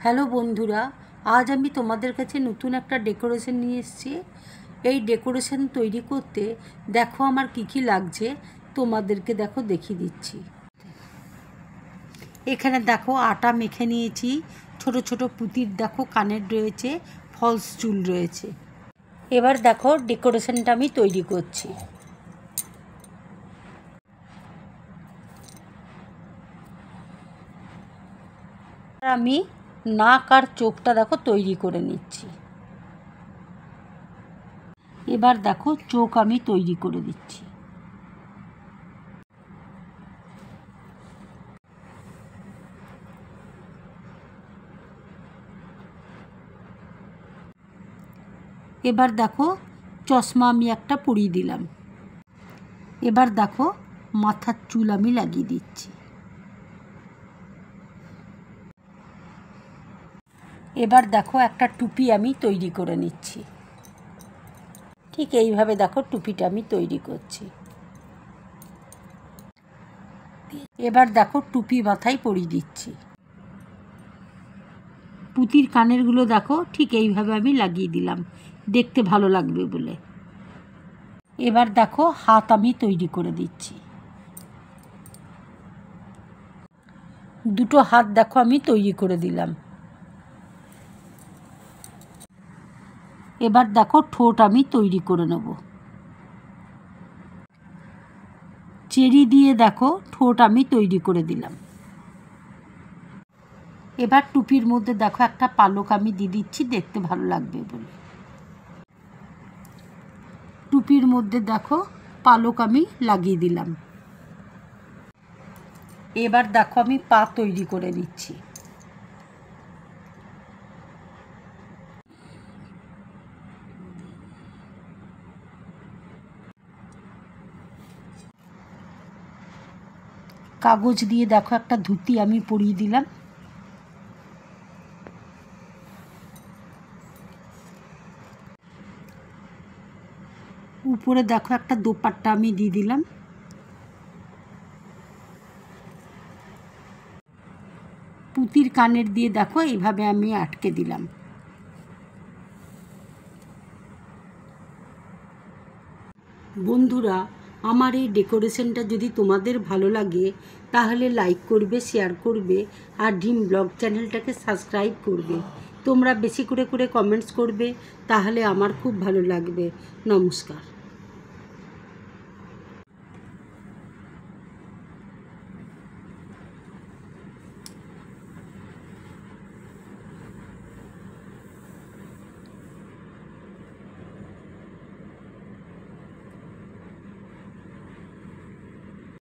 Hello বন্ধুরা, আজ আমি তোমাদের কাছে নতুন একটা ডেকোরেশন নিয়ে এসেছি। এই ডেকোরেশন তৈরি করতে দেখো আমার কি লাগছে, তোমাদেরকে দেখো দেখিয়ে দিচ্ছি। এখানে দেখো আটা মেখে নিয়েছি, ছোট ছোট পুঁতির দেখো কানের রয়েছে, ফলস চুল রয়েছে। এবার দেখো ডেকোরেশনটা আমি তৈরি করছি। আমি নাক আর চোখটা দেখো তৈরি করে নিচ্ছি। এবার দেখো চোখ আমি তৈরি করে দিচ্ছি। এবার দেখো চশমা আমি একটা পরিয়ে দিলাম। এবার দেখো মাথার চুল আমি লাগিয়ে দিচ্ছি। এবার দেখো একটা টুপি আমি তৈরি করে নিচ্ছি। ঠিক এইভাবে দেখো টুপিটা আমি তৈরি করছি। এবার দেখো টুপি মাথায় পরিয়ে দিচ্ছি। পুঁতির কানেরগুলো দেখো ঠিক এইভাবে আমি লাগিয়ে দিলাম, দেখতে ভালো লাগবে বলে। এবার দেখো হাত আমি তৈরি করে দিচ্ছি। দুটো হাত দেখো আমি তৈরি করে দিলাম। এবার দেখো ঠোঁট আমি তৈরি করে নেব। চেরি দিয়ে দেখো ঠোঁট আমি তৈরি করে দিলাম। এবার টুপির মধ্যে দেখো একটা পালক আমি দিয়ে দিচ্ছি, দেখতে ভালো লাগবে বলে। টুপির মধ্যে দেখো পালক আমি লাগিয়ে দিলাম। এবার দেখো আমি পা তৈরি করে নিচ্ছি। কাগজ দিয়ে দেখো একটা ধুতি আমি পরিয়ে দিলাম। উপরে দেখো একটা দোপাট্টা আমি দিয়ে দিলাম। পুঁতির কানের দিয়ে দেখো এইভাবে আমি আটকে দিলাম। বন্ধুরা, আমার এই ডেকোরেশনটা যদি তোমাদের ভালো লাগে তাহলে লাইক করবে, শেয়ার করবে আর ড্রিম ব্লগ চ্যানেলটাকে সাবস্ক্রাইব করবে। তোমরা বেশি করে কমেন্টস করবে, তাহলে আমার খুব ভালো লাগবে। নমস্কার।